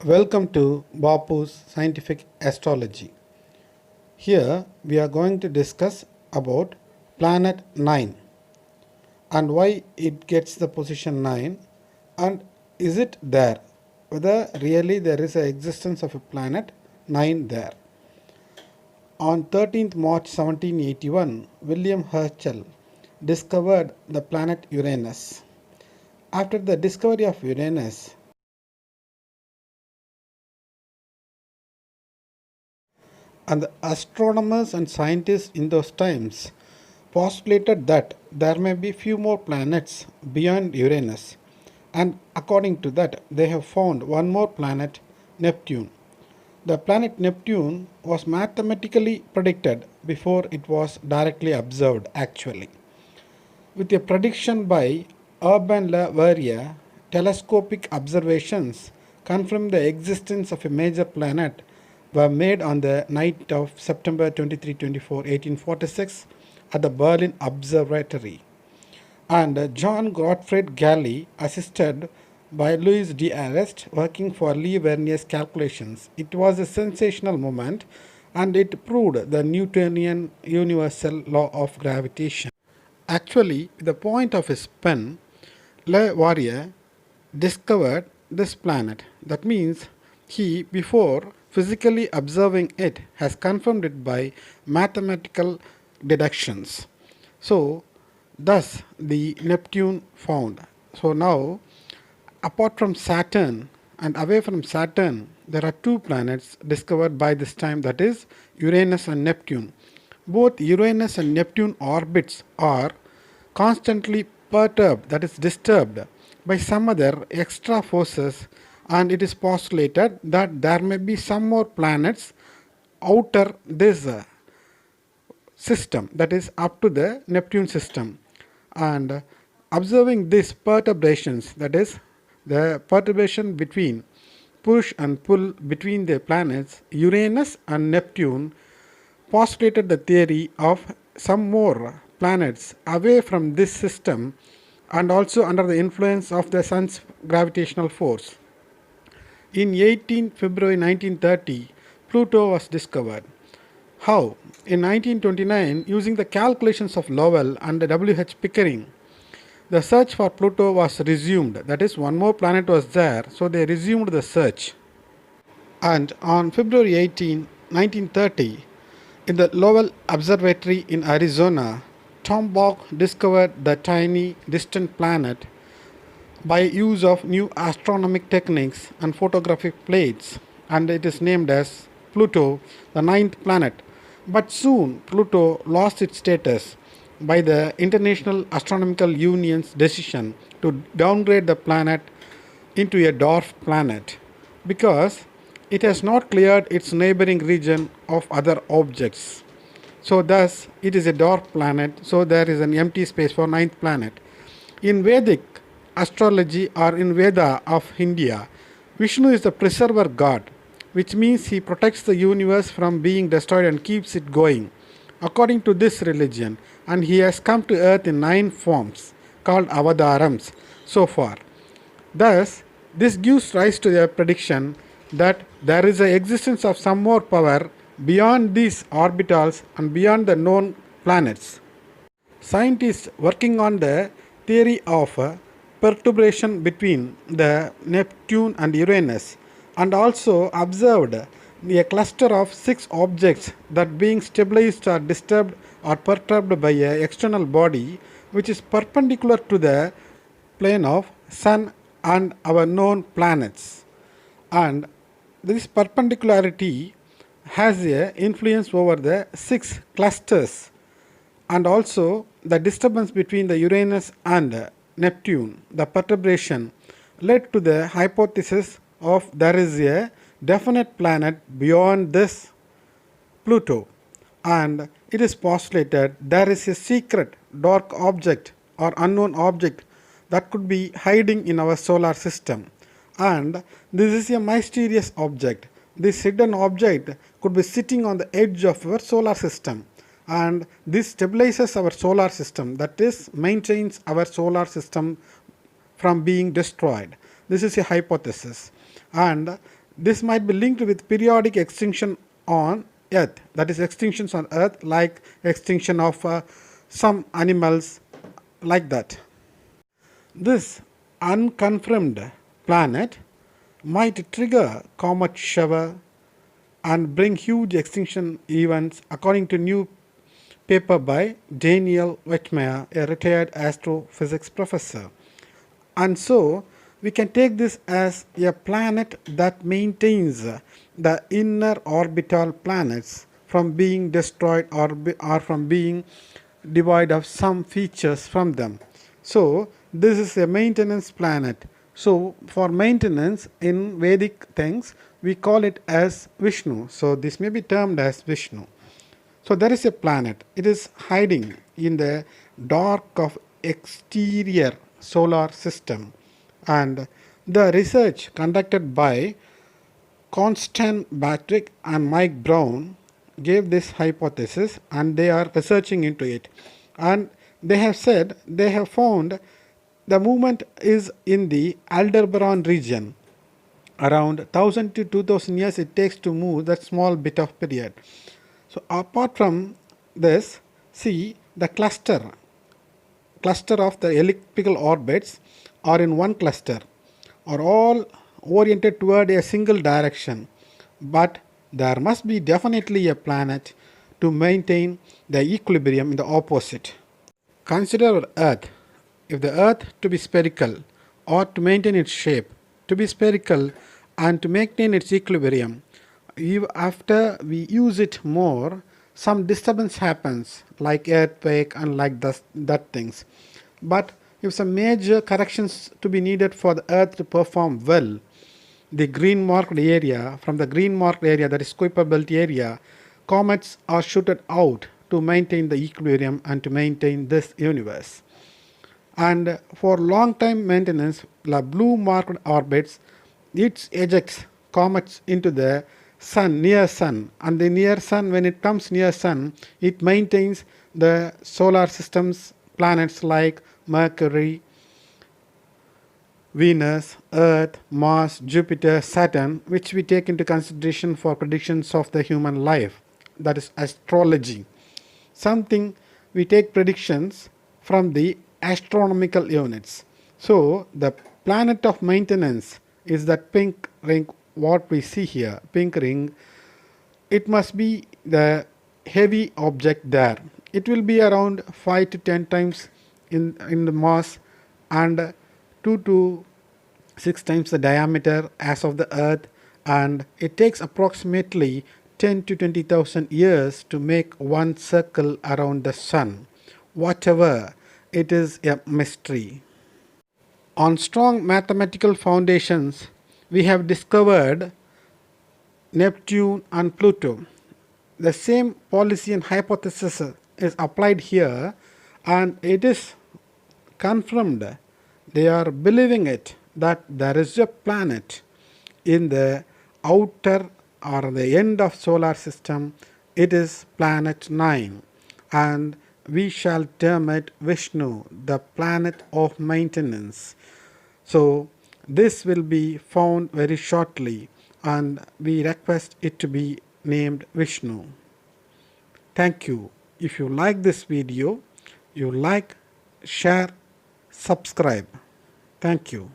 Welcome to Bapu's Scientific Astrology. Here we are going to discuss about planet 9 and why it gets the position 9 and is it there, whether really there is an existence of a planet 9 there. On 13th March 1781, William Herschel discovered the planet Uranus. After the discovery of Uranus, and the astronomers and scientists in those times postulated that there may be few more planets beyond Uranus, and according to that, they have found one more planet, Neptune. The planet Neptune was mathematically predicted before it was directly observed actually. With a prediction by Urban Le Verrier, telescopic observations confirmed the existence of a major planet were made on the night of September 23, 24, 1846 at the Berlin Observatory. And John Gottfried Galle, assisted by Louis d'Arrest, working for Le Verrier's calculations. It was a sensational moment and it proved the Newtonian universal law of gravitation. Actually, with the point of his pen, Le Verrier discovered this planet. That means he, before physically observing it, has confirmed it by mathematical deductions. So, thus the Neptune found. So now, apart from Saturn and away from Saturn, there are two planets discovered by this time, that is Uranus and Neptune. Both Uranus and Neptune orbits are constantly perturbed, that is disturbed, by some other extra forces, and it is postulated that there may be some more planets outer this system, that is up to the Neptune system. And observing these perturbations, that is the perturbation between push and pull between the planets, Uranus and Neptune postulated the theory of some more planets away from this system and also under the influence of the sun's gravitational force. In 18 February 1930, Pluto was discovered. How? In 1929, using the calculations of Lowell and W. H. Pickering, the search for Pluto was resumed. That is, one more planet was there, so they resumed the search. And on February 18, 1930, in the Lowell Observatory in Arizona, Tom Bach discovered the tiny distant planet by use of new astronomic techniques and photographic plates, and it is named as Pluto, the ninth planet. But soon Pluto lost its status by the International Astronomical Union's decision to downgrade the planet into a dwarf planet because it has not cleared its neighboring region of other objects. So thus it is a dwarf planet, so there is an empty space for ninth planet. In Vedic astrology or in Veda of India, Vishnu is the preserver god, which means he protects the universe from being destroyed and keeps it going. According to this religion, and he has come to earth in 9 forms called avatarams so far. Thus, this gives rise to the prediction that there is an existence of some more power beyond these orbitals and beyond the known planets. Scientists working on the theory of perturbation between the Neptune and Uranus and also observed a cluster of 6 objects that being stabilized or disturbed or perturbed by an external body which is perpendicular to the plane of Sun and our known planets. And this perpendicularity has a influence over the 6 clusters, and also the disturbance between the Uranus and Neptune, the perturbation, led to the hypothesis of there is a definite planet beyond this Pluto, and it is postulated there is a secret dark object or unknown object that could be hiding in our solar system, and this is a mysterious object. This hidden object could be sitting on the edge of our solar system, and this stabilizes our solar system, that is, maintains our solar system from being destroyed. This is a hypothesis, and This might be linked with periodic extinction on Earth, that is, extinctions on Earth, like extinction of some animals, like that. This unconfirmed planet might trigger comet shower and bring huge extinction events, according to new paper by Daniel Wettmeyer, a retired astrophysics professor. And so we can take this as a planet that maintains the inner orbital planets from being destroyed, or from being devoid of some features from them. So this is a maintenance planet. So for maintenance in Vedic things, we call it as Vishnu. So this may be termed as Vishnu. So there is a planet. It is hiding in the dark of exterior solar system, and the research conducted by Constant Patrick and Mike Brown gave this hypothesis, and they are researching into it. And they have said they have found the movement is in the Aldebaran region. Around 1000 to 2000 years it takes to move that small bit of period. So apart from this, see the cluster of the elliptical orbits are in one cluster, are all oriented toward a single direction, but there must be definitely a planet to maintain the equilibrium in the opposite. Consider our Earth. If the Earth to be spherical, or to maintain its shape, to be spherical and to maintain its equilibrium, after we use it more, some disturbance happens, like earthquake and like that things. But if some major corrections to be needed for the Earth to perform well, the green marked area, from the green marked area, that is Kuiper belt area, comets are shooted out to maintain the equilibrium and to maintain this universe. And for long time maintenance, the blue marked orbits, it ejects comets into the sun, near sun, and the near sun, when it comes near sun, it maintains the solar system's planets like Mercury, Venus, Earth, Mars, Jupiter, Saturn, which we take into consideration for predictions of the human life. That is astrology. Something we take predictions from the astronomical units. So the planet of maintenance is that pink ring, what we see here, pink ring. It must be the heavy object there. It will be around 5 to 10 times in the mass, and 2 to 6 times the diameter as of the Earth, and it takes approximately 10 to 20,000 years to make one circle around the sun. Whatever, it is a mystery. On strong mathematical foundations, we have discovered Neptune and Pluto. The same policy and hypothesis is applied here, and it is confirmed. They are believing it, that there is a planet in the outer or the end of solar system. It is planet 9, and we shall term it Vishnu, the planet of maintenance. So this will be found very shortly, and we request it to be named Vishnu. Thank you. If you like this video, you like, share, subscribe. Thank you.